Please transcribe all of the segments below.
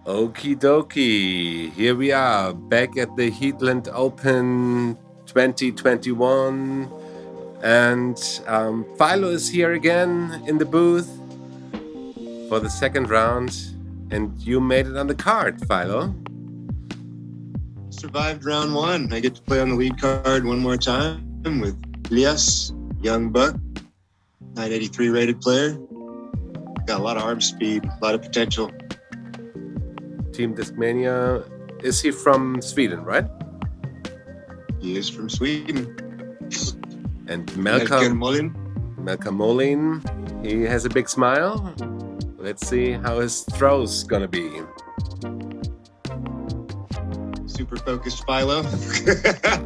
Okie dokie, here we are back at the Heatland Open 2021, and Philo is here again in the booth for the second round, and you made it on the card, Philo. Survived round one. I get to play on the lead card one more time with Elias, young buck, 983 rated player. Got a lot of arm speed, a lot of potential. Team Discmania, is he from Sweden, right? He is from Sweden. And Melker Molin, he has a big smile. Let's see how his throw's gonna be. Super focused Philo.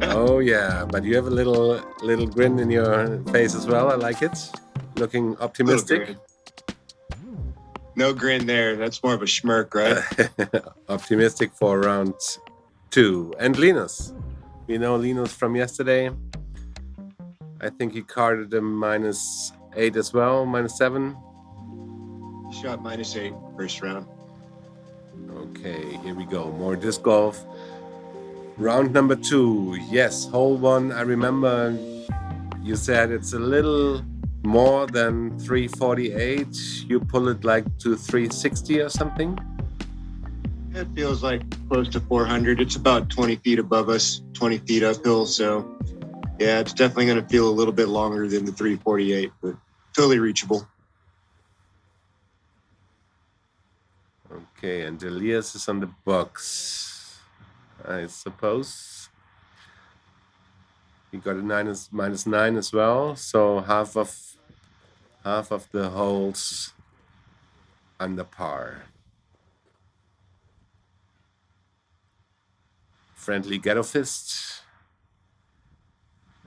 Oh yeah, but you have a little grin in your face as well. I like it. Looking optimistic. No grin there. That's more of a smirk, right? Optimistic for round two. And Linus. We know Linus from yesterday. I think he carded a -8 as well, -7. He shot -8 first round. Okay, here we go. More disc golf. Round number 2. Yes, hole 1. I remember you said it's a little more than 348. You pull it like to 360 or something? It feels like close to 400. It's about 20 feet above us, 20 feet uphill. So yeah, it's definitely going to feel a little bit longer than the 348, but totally reachable. Okay, and Elias is on the box, I suppose. He got a -9 as well, so half of the holes under par. Friendly ghetto fist,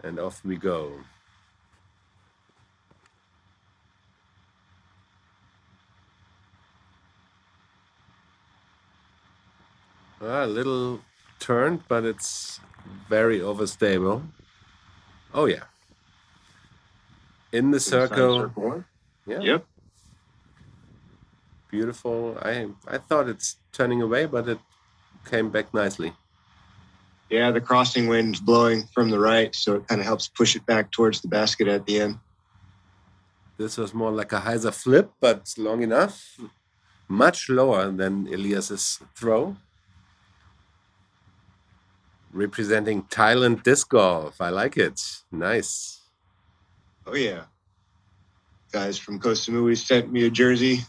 and off we go. A little turned, but it's very overstable. Oh yeah. In the circle. Yeah. Yep. Beautiful. I thought it's turning away, but it came back nicely. Yeah, the crossing wind's blowing from the right, so it kind of helps push it back towards the basket at the end. This was more like a hyzer flip, but long enough. Much lower than Elias's throw. Representing Thailand disc golf. I like it. Nice. Oh yeah. Guys from Koh Samui sent me a jersey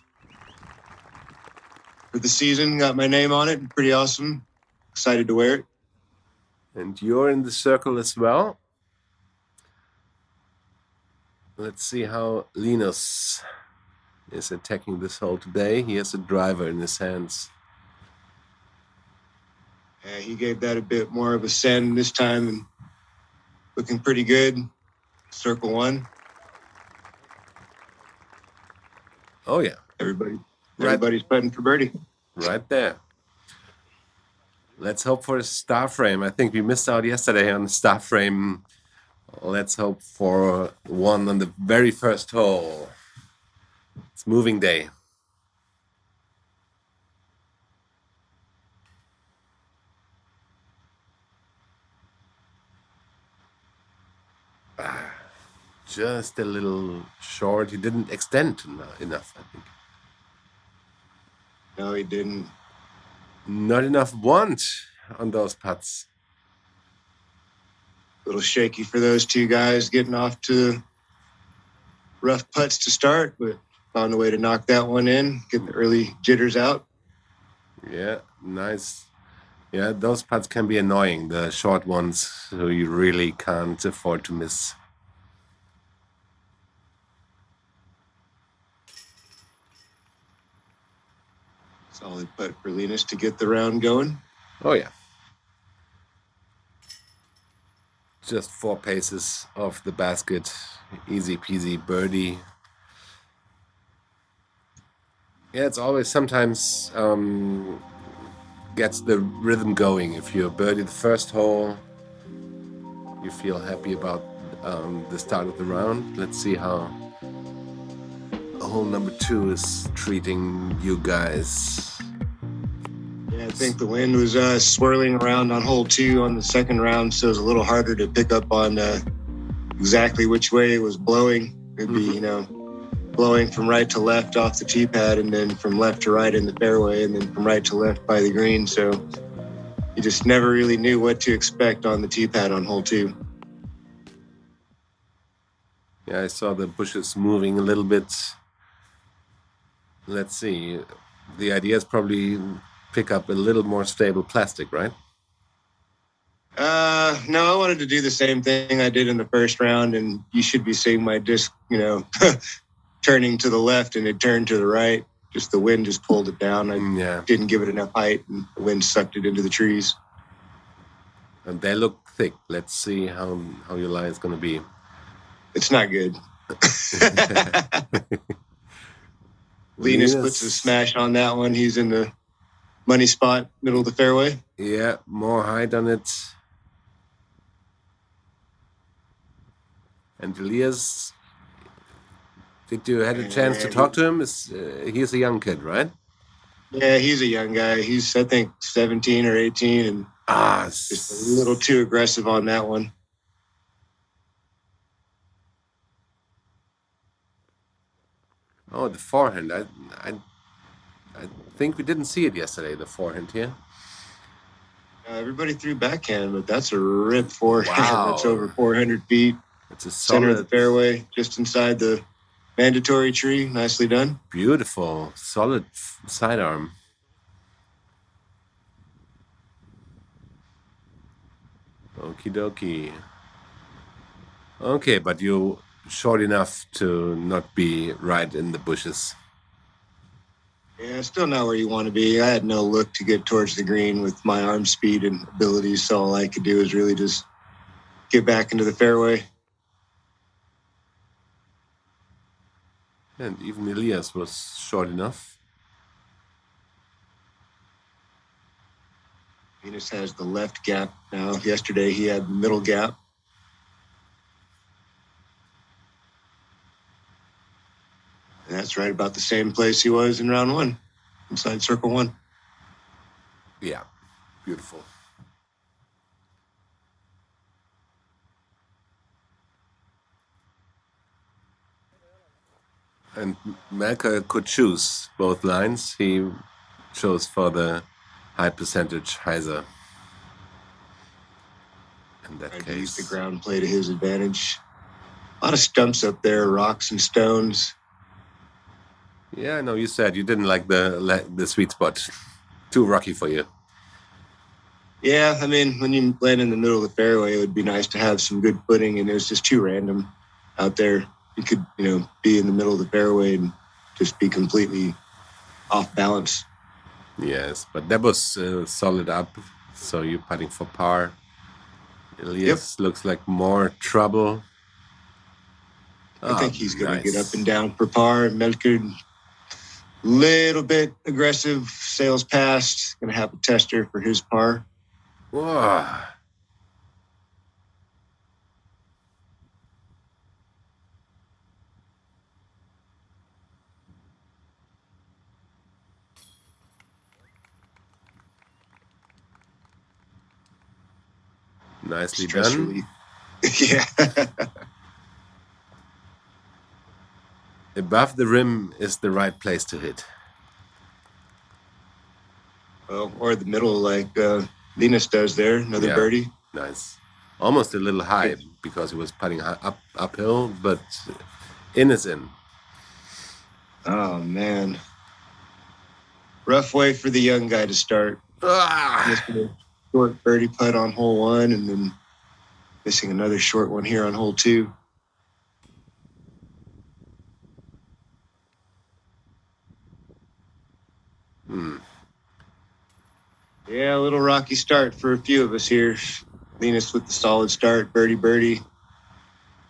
for the season. Got my name on it. Pretty awesome. Excited to wear it. And you're in the circle as well. Let's see how Linus is attacking this hole today. He has a driver in his hands. Yeah, he gave that a bit more of a send this time and looking pretty good. Circle 1. Oh yeah. Everybody's putting for birdie. Right there. Let's hope for a star frame. I think we missed out yesterday on the star frame. Let's hope for one on the very first hole. It's moving day. Just a little short. He didn't extend enough, I think. No, he didn't. Not enough want on those putts. A little shaky for those two guys getting off to rough putts to start, but found a way to knock that one in, get the early jitters out. Yeah, nice. Yeah, those putts can be annoying, the short ones, so you really can't afford to miss. Solid putt for Linus to get the round going. Oh yeah. Just 4 paces off the basket. Easy peasy birdie. Yeah, it's always sometimes gets the rhythm going. If you birdie the first hole, you feel happy about the start of the round. Let's see how hole number 2 is treating you guys. Yeah, I think the wind was swirling around on hole 2 on the second round, so it was a little harder to pick up on exactly which way it was blowing. It'd be, blowing from right to left off the tee pad, and then from left to right in the fairway, and then from right to left by the green. So you just never really knew what to expect on the tee pad on hole 2. Yeah, I saw the bushes moving a little bit. Let's see. The idea is probably pick up a little more stable plastic, right? No, I wanted to do the same thing I did in the first round, and you should be seeing my disc, turning to the left, and it turned to the right. Just the wind just pulled it down. I didn't give it enough height, and the wind sucked it into the trees. And they look thick. Let's see how your lie is going to be. It's not good. Linus puts a smash on that one. He's in the money spot, middle of the fairway. Yeah, more height on it. And Elias, did you had a chance to talk to him? He's a young kid, right? Yeah, he's a young guy. He's, I think, 17 or 18, and just a little too aggressive on that one. Oh, the forehand. I think we didn't see it yesterday, the forehand here. Everybody threw backhand, but that's a rip forehand. Wow. That's over 400 feet. It's a center of the fairway, just inside the mandatory tree. Nicely done. Beautiful, solid sidearm. Okie dokie. Okay, but you're short enough to not be right in the bushes. Yeah, still not where you want to be. I had no look to get towards the green with my arm speed and abilities, so all I could do is really just get back into the fairway. And even Elias was short enough. Linus has the left gap now. Yesterday he had the middle gap. And that's right about the same place he was in round 1, inside circle 1. Yeah, beautiful. And Melker could choose both lines. He chose for the high percentage hyzer. In that case, use the ground play to his advantage. A lot of stumps up there, rocks and stones. Yeah, I know you said you didn't like the sweet spot. Too rocky for you. Yeah, I mean, when you land in the middle of the fairway, it would be nice to have some good footing, and it was just too random out there. You could, be in the middle of the fairway and just be completely off balance. Yes, but that was solid up, so you're putting for par. Elias looks like more trouble. I think he's going to get up and down for par. Melker, little bit aggressive, sails past. Going to have a tester for his par. Whoa. Nicely done. Yeah. Above the rim is the right place to hit. Well, or the middle, like Linus does there. Another birdie. Nice. Almost a little high because he was putting uphill, but in is in. Oh, man. Rough way for the young guy to start. Short birdie putt on hole 1, and then missing another short one here on hole 2. Yeah, a little rocky start for a few of us here. Linus with the solid start, birdie,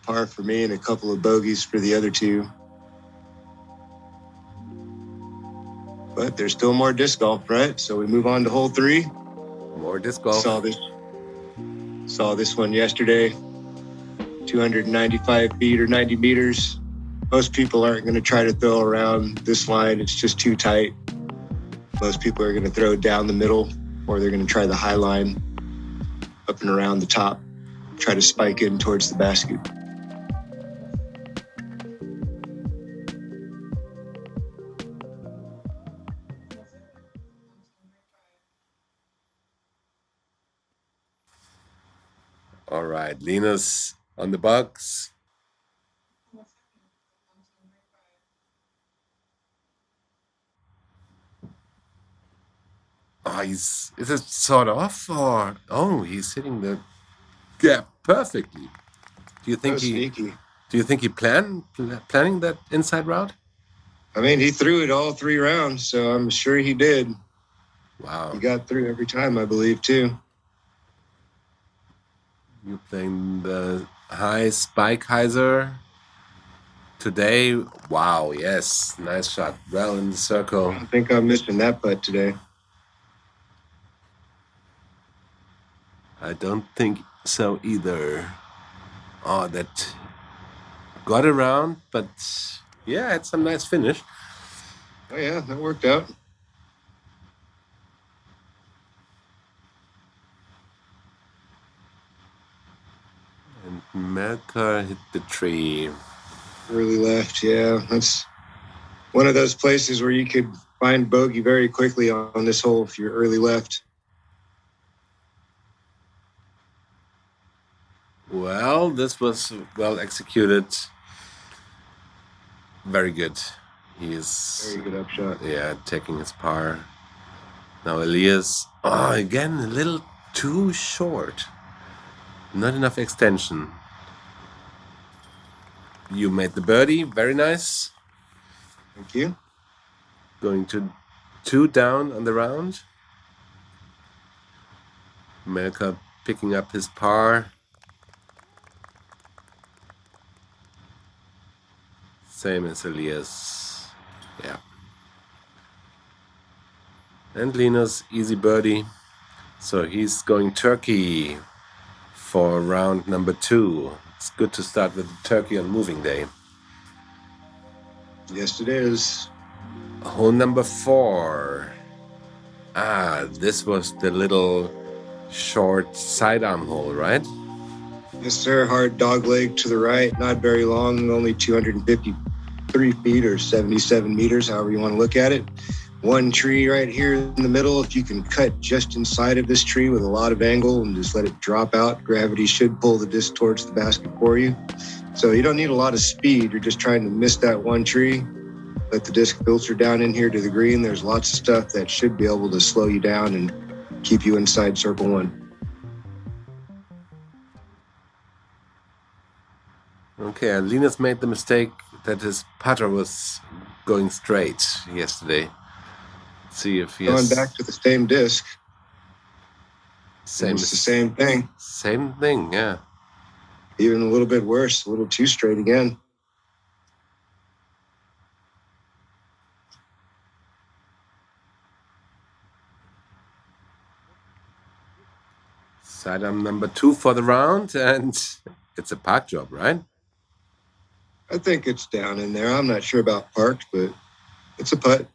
par for me, and a couple of bogeys for the other two. But there's still more disc golf, right? So we move on to hole 3. More disc golf. Saw this one yesterday. 295 feet or 90 meters. Most people aren't going to try to throw around this line. It's just too tight. Most people are going to throw down the middle, or they're going to try the high line up and around the top, try to spike in towards the basket. All right, Linus on the box. Oh, is it sort of, or he's hitting the gap perfectly. Do you think sneaky. Do you think he planning that inside route? I mean, he threw it all 3 rounds, so I'm sure he did. Wow. He got through every time, I believe, too. You're playing the high spike hyzer today. Wow, yes, nice shot. Well in the circle. I don't think I'm missing that putt today. I don't think so either. Oh, that got around, but yeah, it's a nice finish. Oh, yeah, that worked out. And Melker hit the tree. Early left, yeah. That's one of those places where you could find bogey very quickly on this hole if you're early left. Well, this was well executed. Very good. He's very good upshot. Yeah, taking his par. Now Elias. Oh, again, a little too short. Not enough extension. You made the birdie. Very nice. Thank you. Going to 2 down on the round. Melker picking up his par. Same as Elias. Yeah. And Linus, easy birdie. So he's going turkey for round number 2. It's good to start with the turkey on moving day. Yes, it is. Hole number 4. This was the little short sidearm hole, right? Yes, sir. Hard dog leg to the right. Not very long, only 253 feet or 77 meters, however you want to look at it. One tree right here in the middle. If you can cut just inside of this tree with a lot of angle and just let it drop out, gravity should pull the disc towards the basket for you. So you don't need a lot of speed. You're just trying to miss that one tree. Let the disc filter down in here to the green. There's lots of stuff that should be able to slow you down and keep you inside circle 1. Okay, Linus made the mistake that his putter was going straight yesterday. Let's see if he Going back to the same disc. It's the same thing. Same thing, yeah. Even a little bit worse, a little too straight again. Sidearm number 2 for the round, and it's a park job, right? I think it's down in there. I'm not sure about parked, but it's a putt.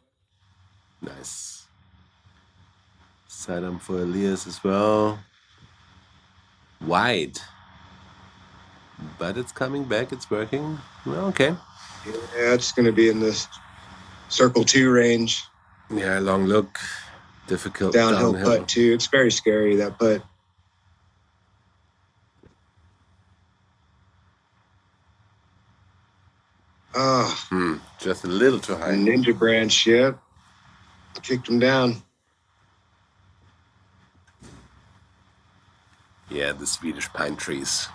Nice. Sidearm for Elias as well. Wide. But it's coming back, it's working. Well, okay. Yeah, it's going to be in this circle 2 range. Yeah, long look. Difficult downhill putt too. It's very scary, that putt. Just a little too high. Ninja branch, yep. Kicked him down. Yeah, the Swedish pine trees.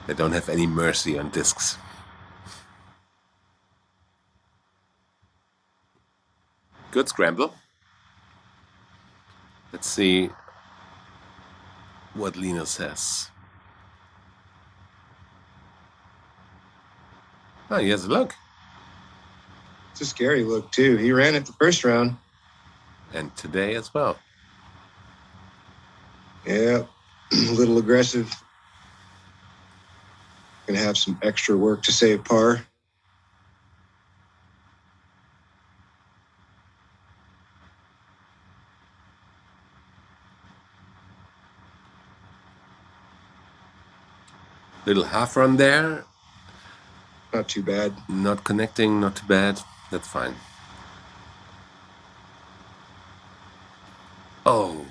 They don't have any mercy on discs. Good scramble. Let's see what Linus says. Oh, he has a look. It's a scary look, too. He ran it the first round. And today as well. Yeah, a little aggressive. Gonna have some extra work to save par. Little half run there. Not too bad. Not connecting, not too bad. That's fine. Oh.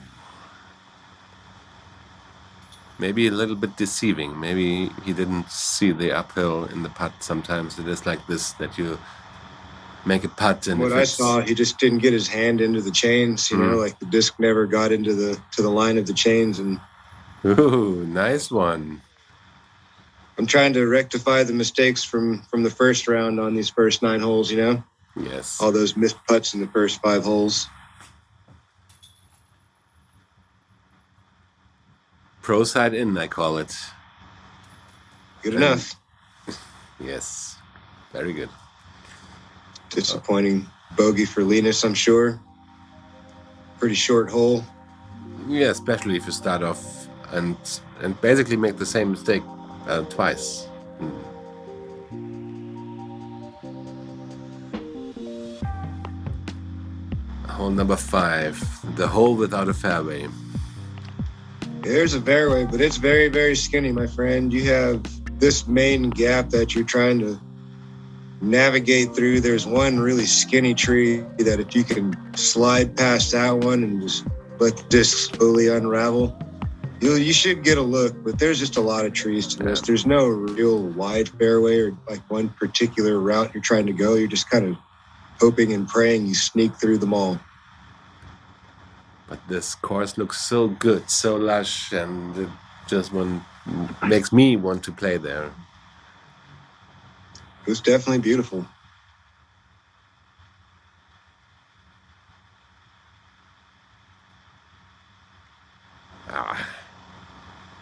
Maybe a little bit deceiving. Maybe he didn't see the uphill in the putt. Sometimes it is like this, that you make a putt and What I saw, he just didn't get his hand into the chains, you know, like the disc never got into the line of the chains. And ooh, nice one. I'm trying to rectify the mistakes from the first round on these first 9 holes, you know? Yes. All those missed putts in the first 5 holes. Pro side in, I call it. Good enough. Yes. Very good. Disappointing bogey for Linus, I'm sure. Pretty short hole. Yeah, especially if you start off and basically make the same mistake twice. Hole number 5, the hole without a fairway. There's a fairway, but it's very, very skinny, my friend. You have this main gap that you're trying to navigate through. There's one really skinny tree that if you can slide past that one and just let the disc slowly unravel, you should get a look. But there's just a lot of trees to this. There's no real wide fairway or like one particular route you're trying to go. You're just kind of hoping and praying you sneak through them all. But this course looks so good, so lush, and it just makes me want to play there. It was definitely beautiful.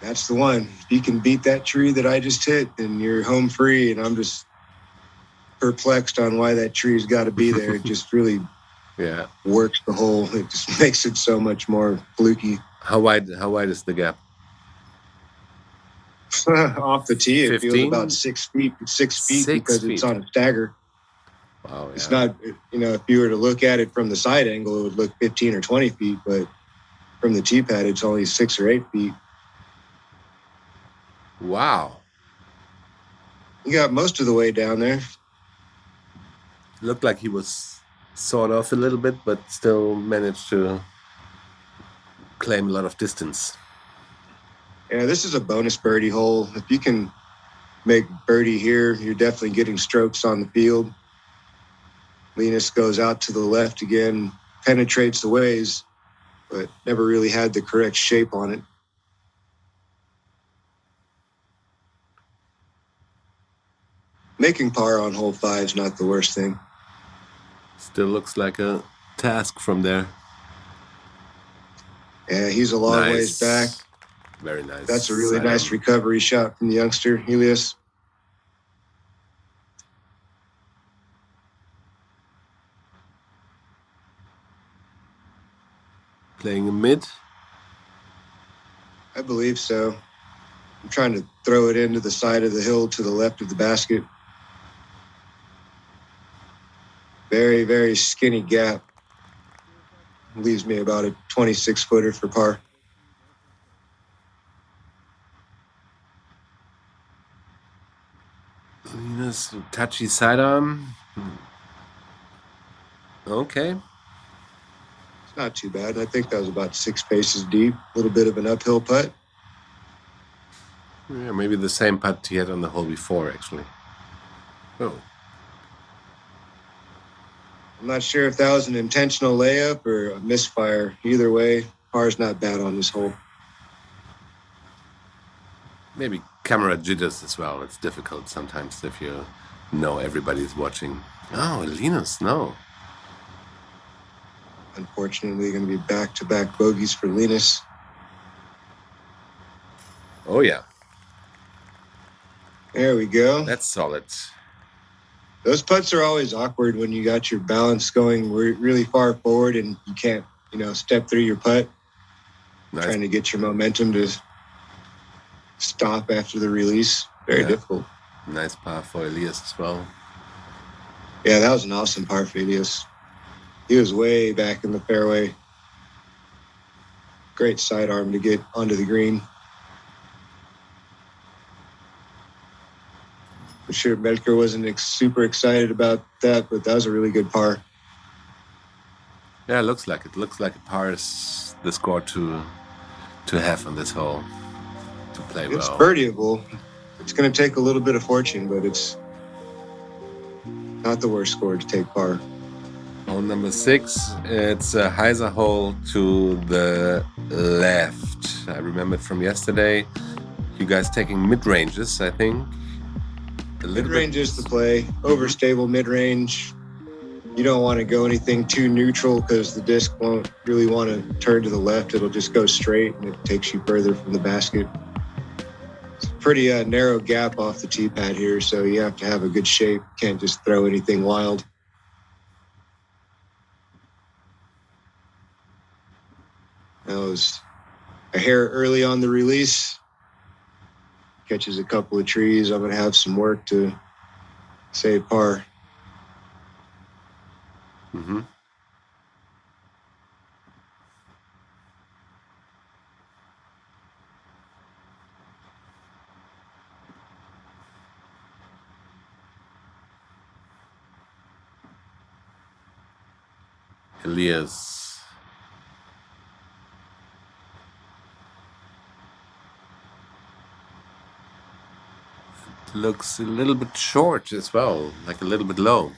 That's the one. If you can beat that tree that I just hit, then you're home free. And I'm just perplexed on why that tree's got to be there. It just really works the hole. It just makes it so much more fluky. How wide is the gap? Off the tee, 15? It feels about 6 feet. 6 feet because it's on a stagger. Wow, yeah. It's not, you know, if you were to look at it from the side angle, it would look 15 or 20 feet, but from the tee pad, it's only 6 or 8 feet. Wow. You got most of the way down there. Looked like he was sawed off a little bit, but still managed to claim a lot of distance. Yeah, this is a bonus birdie hole. If you can make birdie here, you're definitely getting strokes on the field. Linus goes out to the left again, penetrates the waves, but never really had the correct shape on it. Making par on hole 5 is not the worst thing. Still looks like a task from there. Yeah, he's a long ways back. Very nice. That's a really nice recovery shot from the youngster, Elias. Playing a mid? I believe so. I'm trying to throw it into the side of the hill to the left of the basket. Very, very skinny gap. Leaves me about a 26-footer for par. Linus, touchy sidearm. Okay. It's not too bad. I think that was about 6 paces deep. A little bit of an uphill putt. Yeah, maybe the same putt he had on the hole before, actually. Oh. I'm not sure if that was an intentional layup or a misfire. Either way, par's not bad on this hole. Maybe camera jitters as well. It's difficult sometimes if you know everybody's watching. Oh, Linus, no. Unfortunately, going to be back-to-back bogeys for Linus. Oh, yeah. There we go. That's solid. Those putts are always awkward when you got your balance going really far forward and you can't, you know, step through your putt. Nice. Trying to get your momentum to stop after the release. Very difficult. Nice par for Elias as well. Yeah, that was an awesome par for Elias. He was way back in the fairway. Great sidearm to get onto the green. I'm sure Melker wasn't super excited about that, but that was a really good par. Yeah, it looks like it. Looks like a par is the score to have on this hole to play well. It's birdieable. It's going to take a little bit of fortune, but it's not the worst score to take par. Hole number 6, it's a hyzer hole to the left. I remember it from yesterday. You guys taking mid-ranges, I think. Mid-range is the play. Overstable mid-range. You don't want to go anything too neutral because the disc won't really want to turn to the left. It'll just go straight and it takes you further from the basket. It's a pretty narrow gap off the tee pad here, so you have to have a good shape. Can't just throw anything wild. That was a hair early on the release. Catches a couple of trees. I'm going to have some work to save par. Mm-hmm. Elias. Looks a little bit short as well, like a little bit low.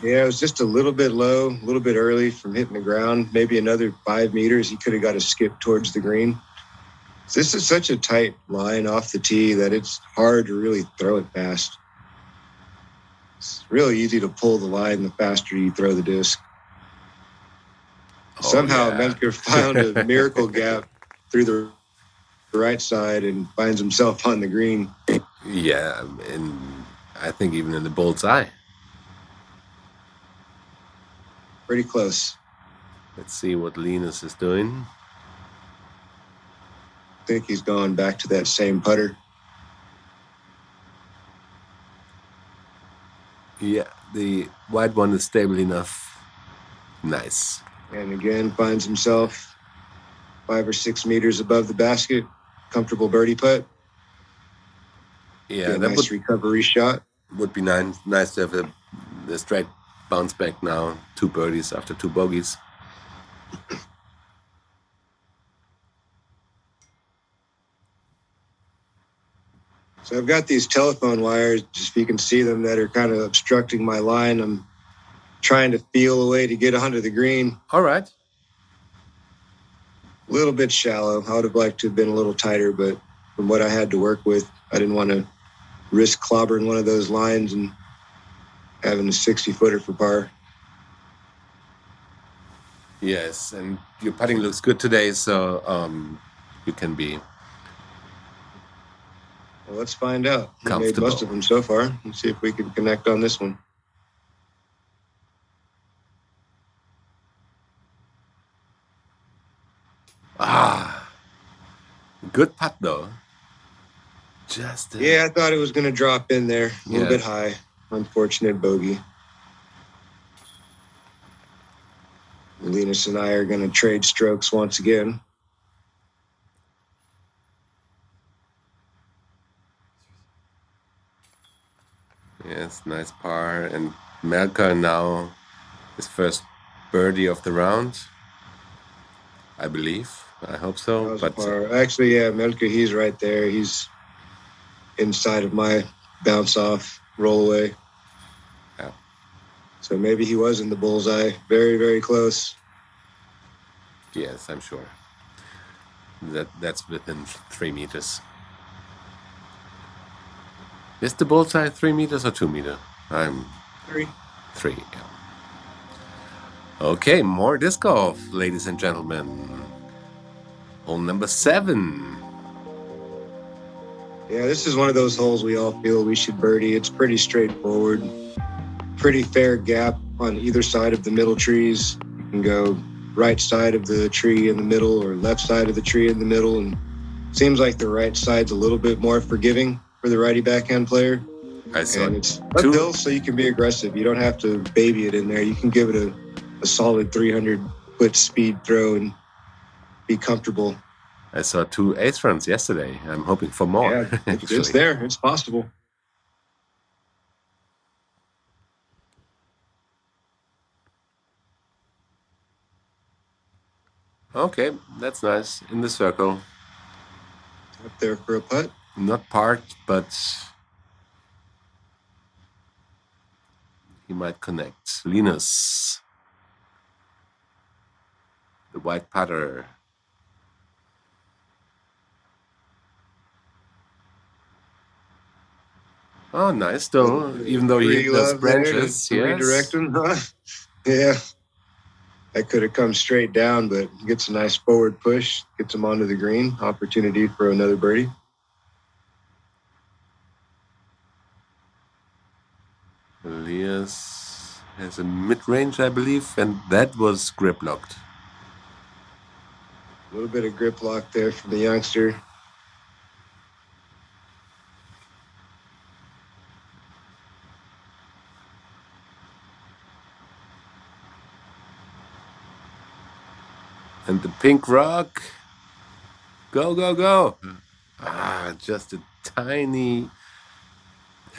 Yeah, it was just a little bit low, a little bit early from hitting the ground. Maybe another 5 meters. He could have got a skip towards the green. This is such a tight line off the tee that it's hard to really throw it fast. It's really easy to pull the line the faster you throw the disc. Somehow Melker found a miracle gap through the right side and finds himself on the green. Yeah, and I think even in the bullseye. Pretty close. Let's see what Linus is doing. I think he's gone back to that same putter. Yeah, the white one is stable enough. Nice. And again, finds himself 5 or 6 meters above the basket. Comfortable birdie putt. Yeah, that nice recovery shot. Would be nice to have a straight bounce back now. 2 birdies after 2 bogeys. So I've got these telephone wires, just so you can see them, that are kind of obstructing my line. I'm trying to feel a way to get onto the green. All right. A little bit shallow. I would have liked to have been a little tighter, but from what I had to work with, I didn't want to risk clobbering one of those lines and having a 60-footer for par. Yes, and your putting looks good today, so you can be... Well, let's find out. We made most of them so far. Let's see if we can connect on this one. Good putt, though. Yeah, I thought it was going to drop in there a little bit high. Unfortunate bogey. Linus and I are going to trade strokes once again. Yes, nice par. And Melker now his first birdie of the round, I believe. I hope so. But actually, yeah, Melker, he's right there. He's inside of my bounce off roll away. Yeah. So maybe he was in the bullseye. Very, very close. Yes, I'm sure. That's within 3 meters. Is the bullseye 3 meters or 2 meters? I'm 3. 3, yeah. Okay, more disc golf, ladies and gentlemen. Hole number 7. Yeah, this is one of those holes we all feel we should birdie. It's pretty straightforward. Pretty fair gap on either side of the middle trees. You can go right side of the tree in the middle or left side of the tree in the middle. And it seems like the right side's a little bit more forgiving for the righty backhand player. And it's uphill, so you can be aggressive. You don't have to baby it in there. You can give it a solid 300-foot speed throw and be comfortable. I saw 2 ace runs yesterday. I'm hoping for more. Yeah, it's there. It's possible. Okay, that's nice. In the circle. Up there for a putt. Not parked, but he might connect. Linus, the white putter. Oh, nice though. Even though he hit those branches, to redirect him. Huh? Yeah. That could have come straight down, but gets a nice forward push, gets him onto the green. Opportunity for another birdie. Elias has a mid-range, I believe, and that was grip locked. A little bit of grip lock there from the youngster. And the pink rock. Go, go, go. Just a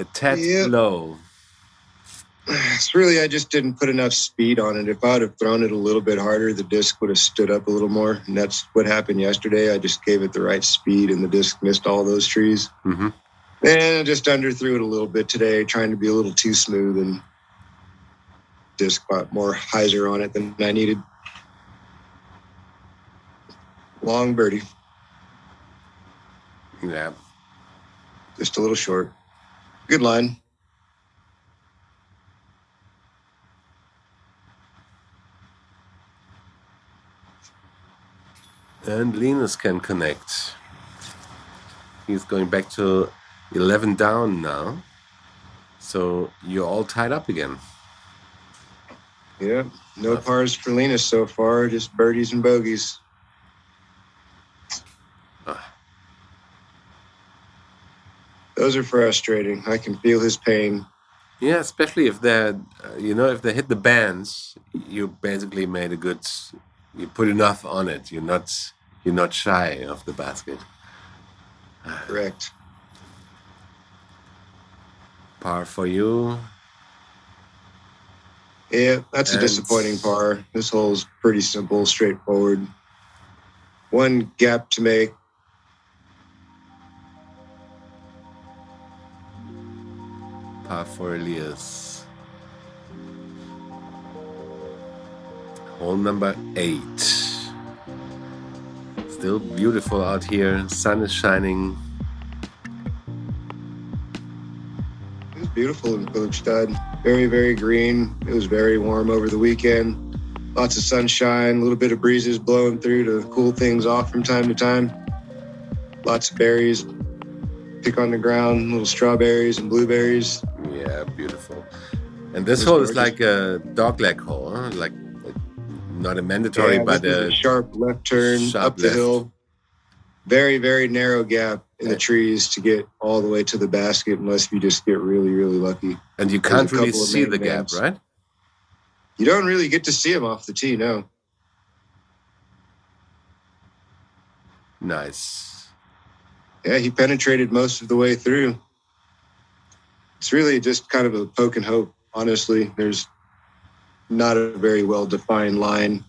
tad low. It's really, I just didn't put enough speed on it. If I would have thrown it a little bit harder, the disc would have stood up a little more. And that's what happened yesterday. I just gave it the right speed and the disc missed all those trees. Mm-hmm. And I just under threw it a little bit today, trying to be a little too smooth, and disc got more hyzer on it than I needed. Long birdie. Yeah. Just a little short. Good line. And Linus can connect. He's going back to 11 down now. So you're all tied up again. Yeah, no pars for Linus so far, just birdies and bogeys. Those are frustrating. I can feel his pain. Yeah, especially if if they hit the bands, you basically made you put enough on it. You're not shy of the basket. Correct. Par for you. Yeah, that's a disappointing par. This hole's pretty simple, straightforward. One gap to make. Par for Elias. Hole number 8. Still beautiful out here. Sun is shining. It was beautiful in Filipstad. Very, very green. It was very warm over the weekend. Lots of sunshine, a little bit of breezes blowing through to cool things off from time to time. Lots of berries. Pick on the ground, little strawberries and blueberries. Yeah, beautiful. And this hole is like a dogleg hole, huh? Like not a mandatory, but a sharp left turn up the hill. Very, very narrow gap in the trees to get all the way to the basket, unless you just get really, really lucky. And you can't really see the gap, right? You don't really get to see him off the tee, no. Nice. Yeah, he penetrated most of the way through. It's really just kind of a poke and hope, honestly. There's not a very well-defined line.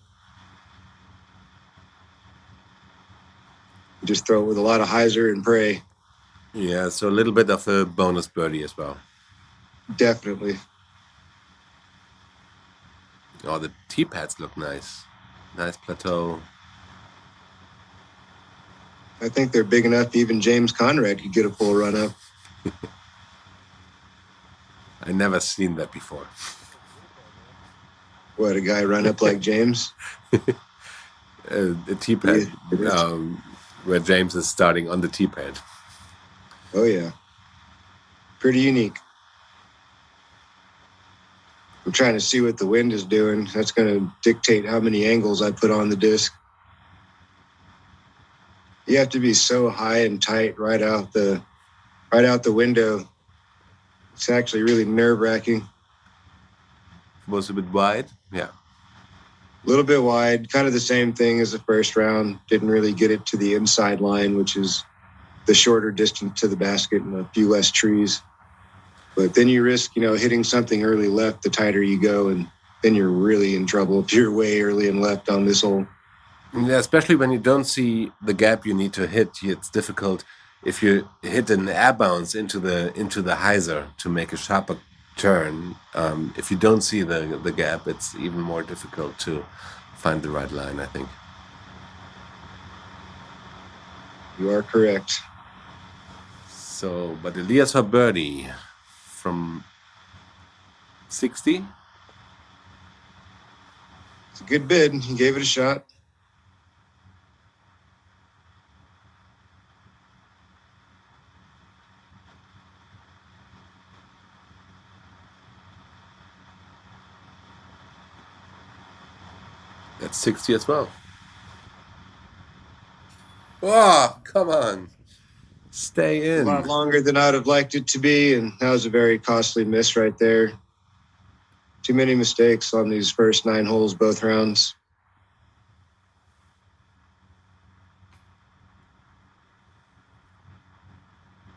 You just throw it with a lot of hyzer and pray. Yeah, so a little bit of a bonus birdie as well. Definitely. Oh, the tee pads look nice. Nice plateau. I think they're big enough even James Conrad could get a full run up. I never seen that before. What, a guy run up like James? The tee pad, where James is starting on the tee pad. Oh, yeah. Pretty unique. I'm trying to see what the wind is doing. That's going to dictate how many angles I put on the disc. You have to be so high and tight right out the window. It's actually really nerve-wracking. Was a bit wide, yeah. A little bit wide, kind of the same thing as the first round. Didn't really get it to the inside line, which is the shorter distance to the basket and a few less trees. But then you risk, hitting something early left, the tighter you go, and then you're really in trouble if you're way early and left on this hole. Yeah, especially when you don't see the gap you need to hit, it's difficult. If you hit an air bounce into the hyzer to make a sharper turn, if you don't see the gap, it's even more difficult to find the right line, I think. You are correct. So, but Elias for birdie from 60. It's a good bid. He gave it a shot. That's 60 as well. Oh, come on. Stay in. A lot longer than I'd have liked it to be, and that was a very costly miss right there. Too many mistakes on these first 9 holes, both rounds.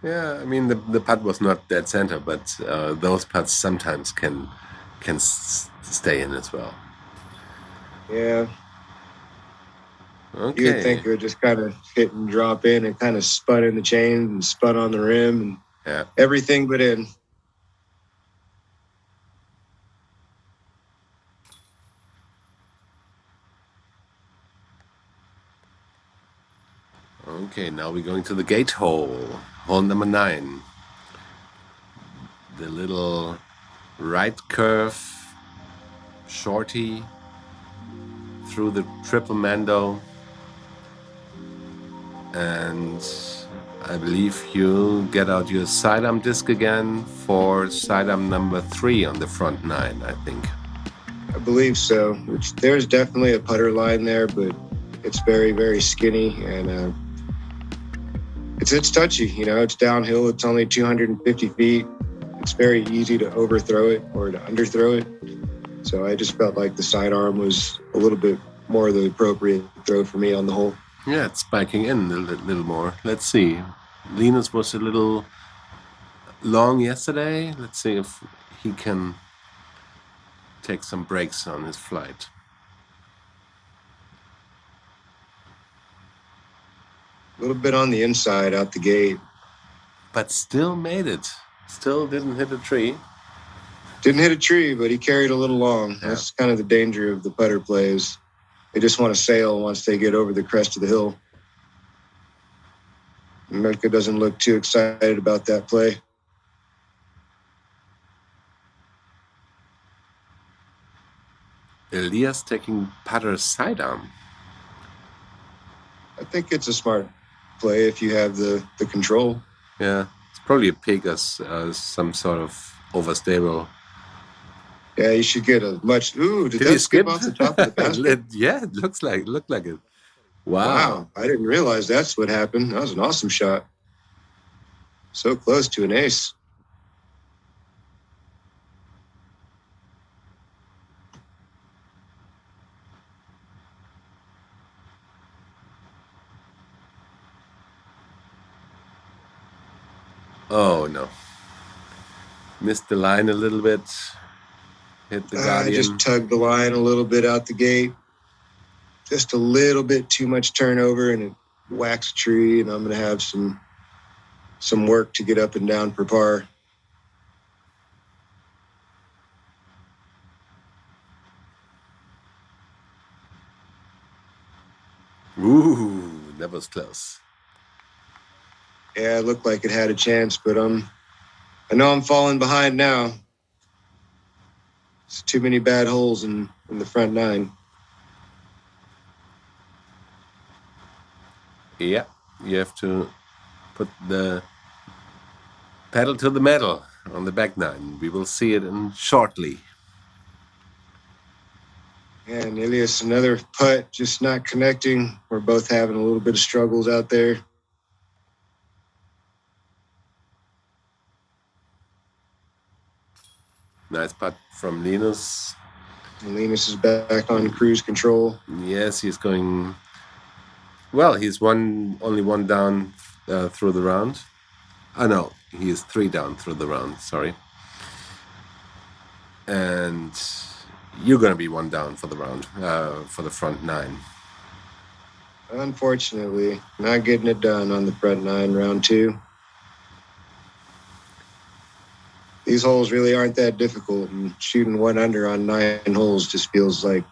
Yeah, I mean the putt was not dead center, but those putts sometimes can stay in as well. Yeah. Okay. You would think it would just kind of hit and drop in and kind of spun in the chain and spun on the rim and everything but in. Okay, now we're going to the gate hole. Hole number 9. The little right curve, shorty through the triple mando. And I believe you get out your sidearm disc again for sidearm number 3 on the front 9, I think. I believe so. There's definitely a putter line there, but it's very, very skinny and it's touchy. You know, it's downhill. It's only 250 feet. It's very easy to overthrow it or to underthrow it. So I just felt like the sidearm was a little bit more the appropriate throw for me on the hole. Yeah, it's spiking in a little more. Let's see. Linus was a little long yesterday. Let's see if he can take some breaks on his flight. A little bit on the inside out the gate. But still made it. Still didn't hit a tree. Didn't hit a tree, but he carried a little long. Yeah. That's kind of the danger of the putter plays. They just want to sail once they get over the crest of the hill. Melker doesn't look too excited about that play. Elias taking putter sidearm. I think it's a smart play if you have the control. Yeah, it's probably a pig as some sort of overstable. Yeah, you should get a much. Ooh, did that skip off the top of the basket? Yeah, it looked like it. Wow, I didn't realize that's what happened. That was an awesome shot. So close to an ace. Oh no. Missed the line a little bit. Hit the Guardian. I just tugged the line a little bit out the gate. Just a little bit too much turnover and it whacks a tree, and I'm going to have some work to get up and down for par. Ooh, that was close. Yeah, it looked like it had a chance, but I know I'm falling behind now. It's too many bad holes in the front 9. Yeah, you have to put the pedal to the metal on the back 9. We will see it in shortly. And Elias, another putt, just not connecting. We're both having a little bit of struggles out there. Nice putt from Linus. And Linus is back on cruise control. Yes, he's going. Well, he's only one down through the round. Oh no, he is 3 down through the round. Sorry. And you're going to be 1 down for the round, for the front 9. Unfortunately, not getting it done on the front nine, round two. These holes really aren't that difficult, and shooting 1 under on 9 holes just feels like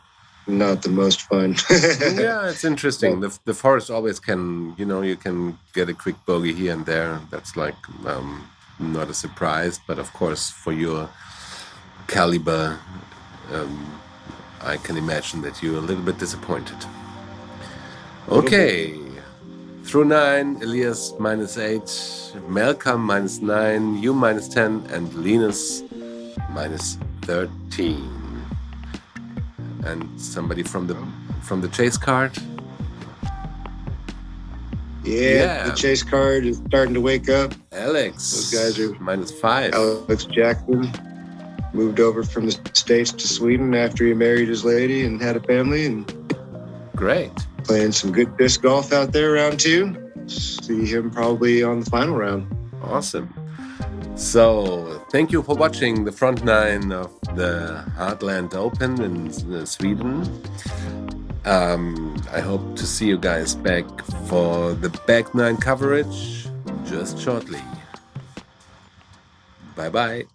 not the most fun. Yeah, it's interesting. The forest always can, you can get a quick bogey here and there. That's like not a surprise, but of course for your caliber, I can imagine that you're a little bit disappointed. Okay, through 9, Elias -8, Melker -9, you -10, and Linus -13. And somebody from the chase card. Yeah, the chase card is starting to wake up. Alex, those guys are -5. Alex Jackson moved over from the States to Sweden after he married his lady and had a family, and great. Playing some good disc golf out there, round 2. See him probably on the final round. Awesome. So, thank you for watching the front 9 of the Heatland Open in Sweden. I hope to see you guys back for the back 9 coverage just shortly. Bye-bye.